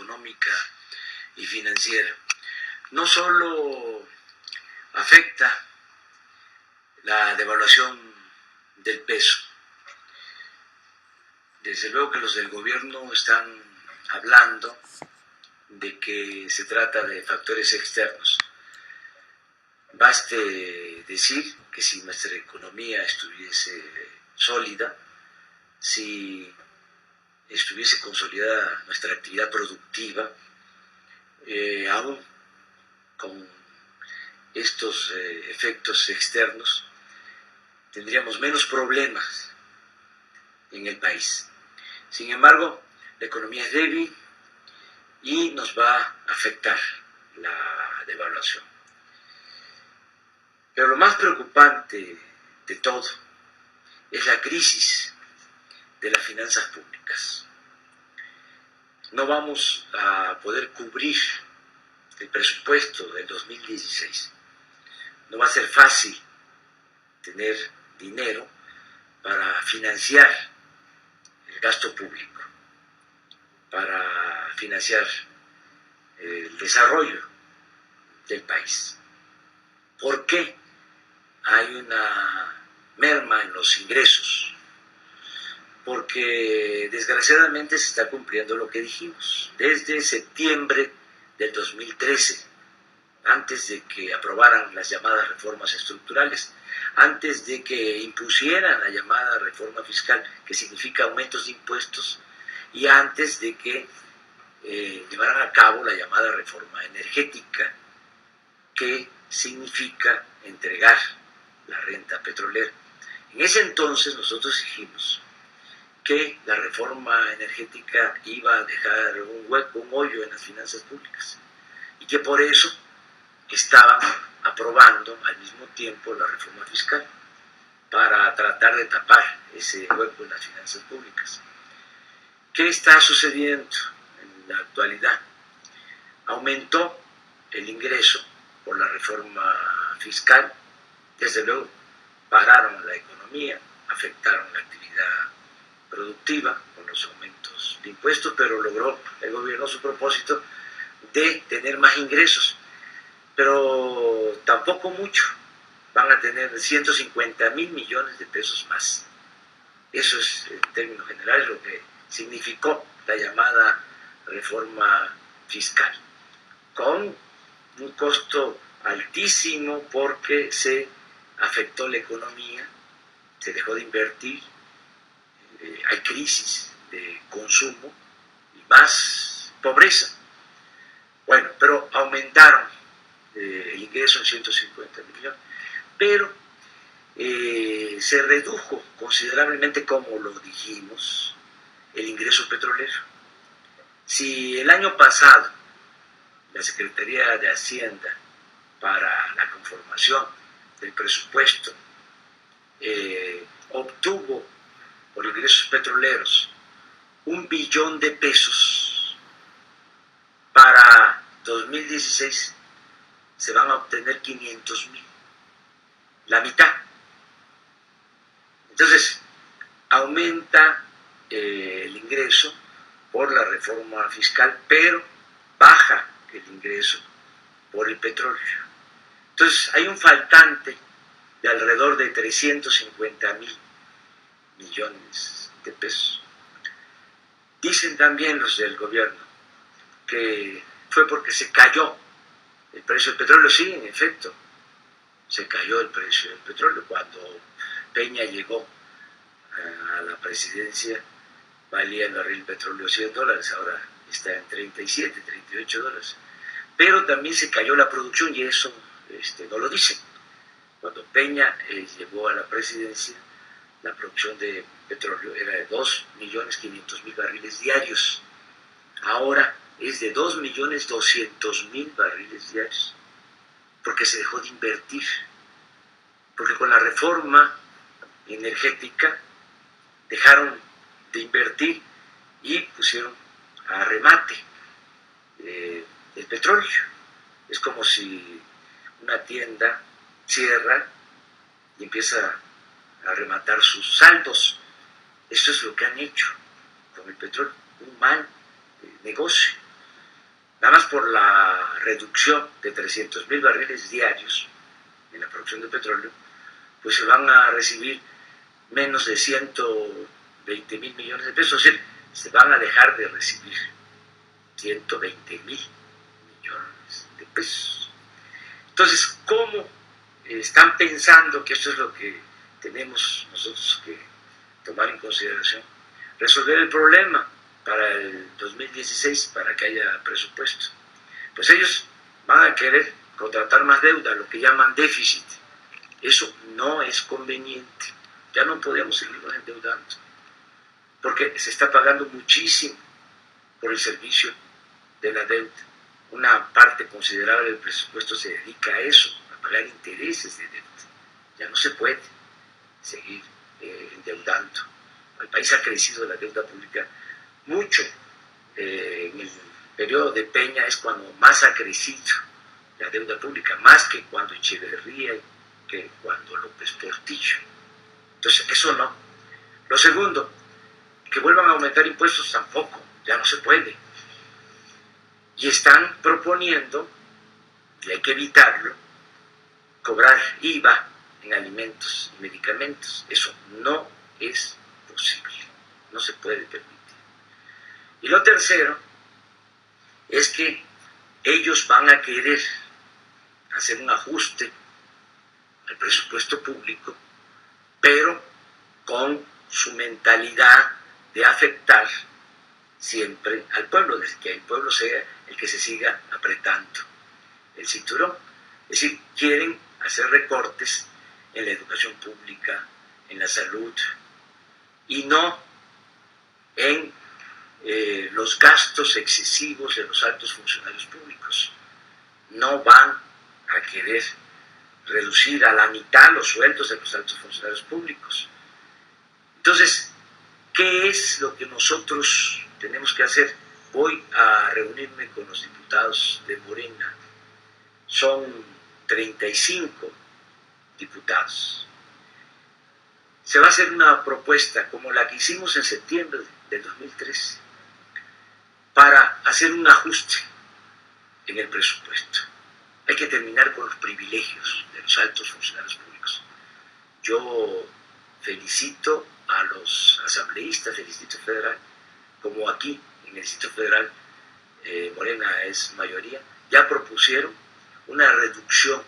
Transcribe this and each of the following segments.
económica y financiera. No solo afecta la devaluación del peso, desde luego que los del gobierno están hablando de que se trata de factores externos. Baste decir que si nuestra economía estuviese sólida, si estuviese consolidada nuestra actividad productiva, aún con estos efectos externos, tendríamos menos problemas en el país. Sin embargo, la economía es débil y nos va a afectar la devaluación. Pero lo más preocupante de todo es la crisis de las finanzas públicas. No vamos a poder cubrir el presupuesto del 2016. No va a ser fácil tener dinero para financiar el gasto público, para financiar el desarrollo del país. ¿Por qué hay una merma en los ingresos? Porque desgraciadamente se está cumpliendo lo que dijimos. Desde septiembre del 2013, antes de que aprobaran las llamadas reformas estructurales, antes de que impusieran la llamada reforma fiscal, que significa aumentos de impuestos, y antes de que llevaran a cabo la llamada reforma energética, que significa entregar la renta petrolera. En ese entonces nosotros dijimos que la reforma energética iba a dejar un hueco, un hoyo en las finanzas públicas, y que por eso estaban aprobando al mismo tiempo la reforma fiscal, para tratar de tapar ese hueco en las finanzas públicas. ¿Qué está sucediendo en la actualidad? Aumentó el ingreso por la reforma fiscal, desde luego pararon la economía, afectaron la actividad productiva con los aumentos de impuestos, pero logró el gobierno su propósito de tener más ingresos, pero tampoco mucho. Van a tener 150,000 millones de pesos más. Eso es, en términos generales, lo que significó la llamada reforma fiscal, con un costo altísimo porque se afectó la economía, se dejó de invertir, hay crisis de consumo y más pobreza. Bueno, pero aumentaron el ingreso en 150 millones, pero se redujo considerablemente, como lo dijimos, el ingreso petrolero. Si el año pasado la Secretaría de Hacienda, para la conformación del presupuesto, obtuvo por ingresos petroleros 1 billón de pesos, para 2016 se van a obtener 500,000, la mitad. Entonces, aumenta el ingreso por la reforma fiscal, pero baja el ingreso por el petróleo. Entonces, hay un faltante de alrededor de 350,000 millones de pesos. Dicen también los del gobierno que fue porque se cayó el precio del petróleo. Sí, en efecto, se cayó el precio del petróleo. Cuando Peña llegó a la presidencia, valía el barril de petróleo $100, ahora está en 37, 38 dólares. Pero también se cayó la producción, y eso no lo dicen. Cuando Peña llegó a la presidencia, la producción de petróleo era de 2.500.000 barriles diarios. Ahora es de 2.200.000 barriles diarios, porque se dejó de invertir. Porque con la reforma energética dejaron de invertir y pusieron a remate el petróleo. Es como si una tienda cierra y empieza a rematar sus saldos. Eso es lo que han hecho con el petróleo, un mal negocio. nada más por la reducción de 300,000 barriles diarios en la producción de petróleo, pues se van a recibir menos de 120,000 millones de pesos, es decir, se van a dejar de recibir 120,000 millones de pesos. Entonces, ¿cómo están pensando que esto es lo que tenemos nosotros que tomar en consideración? Resolver el problema para el 2016, para que haya presupuesto. Pues ellos van a querer contratar más deuda, lo que llaman déficit. Eso no es conveniente. Ya no podemos seguirnos endeudando, porque se está pagando muchísimo por el servicio de la deuda. Una parte considerable del presupuesto se dedica a eso, a pagar intereses de deuda. Ya no se puede seguir endeudando. El país ha crecido la deuda pública mucho. En el periodo de Peña es cuando más ha crecido la deuda pública, más que cuando Echeverría, que cuando López Portillo. Entonces, eso no. Lo segundo, que vuelvan a aumentar impuestos tampoco, ya no se puede. Y están proponiendo, y hay que evitarlo, cobrar IVA en alimentos y medicamentos. Eso no es posible, no se puede permitir. Y lo tercero es que ellos van a querer hacer un ajuste al presupuesto público, pero con su mentalidad de afectar siempre al pueblo, de que el pueblo sea el que se siga apretando el cinturón. Es decir, quieren hacer recortes en la educación pública, en la salud, y no en los gastos excesivos de los altos funcionarios públicos. No van a querer reducir a la mitad los sueldos de los altos funcionarios públicos. Entonces, ¿qué es lo que nosotros tenemos que hacer? Voy a reunirme con los diputados de Morena. Son 35 diputados. Se va a hacer una propuesta como la que hicimos en septiembre de 2013 para hacer un ajuste en el presupuesto. Hay que terminar con los privilegios de los altos funcionarios públicos. Yo felicito a los asambleístas del Distrito Federal, como aquí en el Distrito Federal Morena es mayoría, ya propusieron una reducción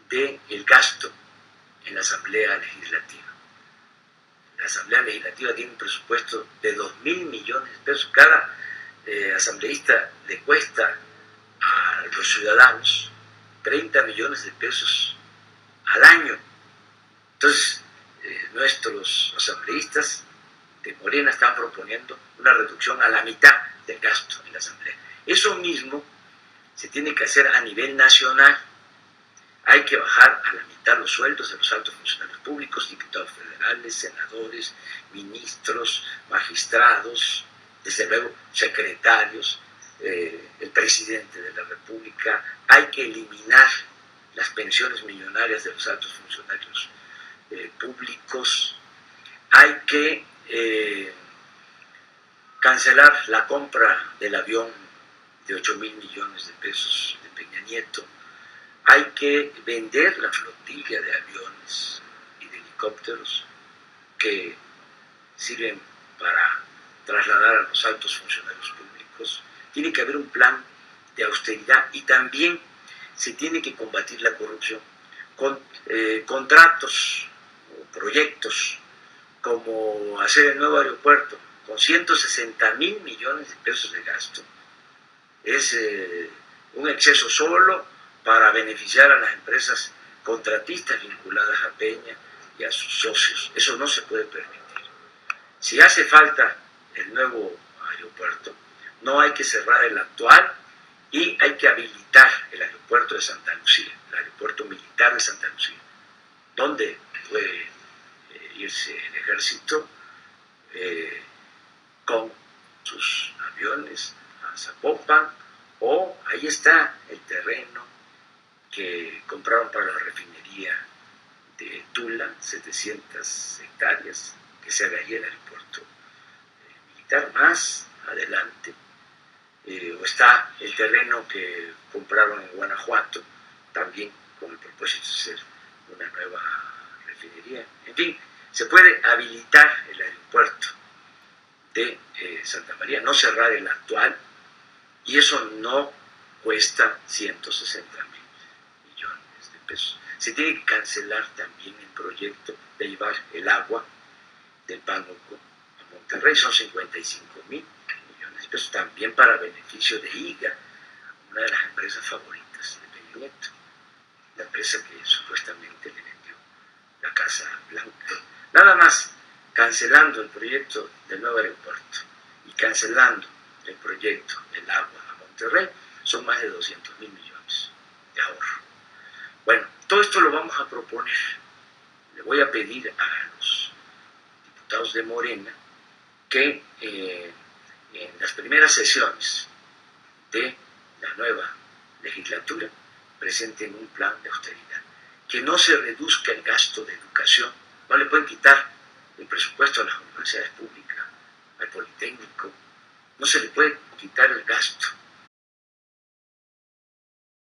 del gasto en la Asamblea Legislativa. La Asamblea Legislativa tiene un presupuesto de 2,000 millones de pesos. Cada asambleísta le cuesta a los ciudadanos 30 millones de pesos al año. Entonces, nuestros asambleístas de Morena están proponiendo una reducción a la mitad del gasto en la Asamblea. Eso mismo se tiene que hacer a nivel nacional. Hay que bajar a la mitad los sueldos de los altos funcionarios públicos, diputados federales, senadores, ministros, magistrados, desde luego secretarios, el presidente de la República. Hay que eliminar las pensiones millonarias de los altos funcionarios públicos. Hay que cancelar la compra del avión de 8,000 millones de pesos de Peña Nieto. Hay que vender la flotilla de aviones y de helicópteros que sirven para trasladar a los altos funcionarios públicos. Tiene que haber un plan de austeridad y también se tiene que combatir la corrupción con contratos o proyectos como hacer el nuevo aeropuerto con 160,000 millones de pesos de gasto. Es un exceso solo para beneficiar a las empresas contratistas vinculadas a Peña y a sus socios. Eso no se puede permitir. Si hace falta el nuevo aeropuerto, no hay que cerrar el actual y hay que habilitar el aeropuerto de Santa Lucía, el aeropuerto militar de Santa Lucía, donde puede irse el ejército con sus aviones a Zapopan, o ahí está el terreno que compraron para la refinería de Tula, 700 hectáreas, que se haga ahí el aeropuerto militar. Más adelante o está el terreno que compraron en Guanajuato, también con el propósito de hacer una nueva refinería. En fin, se puede habilitar el aeropuerto de Santa María, no cerrar el actual, y eso no cuesta 160,000 millones de pesos. Se tiene que cancelar también el proyecto de llevar el agua del Pánuco a Monterrey, son 55,000 millones de pesos, también para beneficio de IGA, una de las empresas favoritas de Peña Nieto, la empresa que supuestamente le vendió la Casa Blanca. Nada más, cancelando el proyecto del nuevo aeropuerto y cancelando el proyecto del agua a Monterrey, son más de 200,000 millones de ahorro. Bueno, todo esto lo vamos a proponer. Le voy a pedir a los diputados de Morena que en las primeras sesiones de la nueva legislatura presenten un plan de austeridad, que no se reduzca el gasto de educación, no le pueden quitar el presupuesto a las universidades públicas, al Politécnico, no se le puede quitar el gasto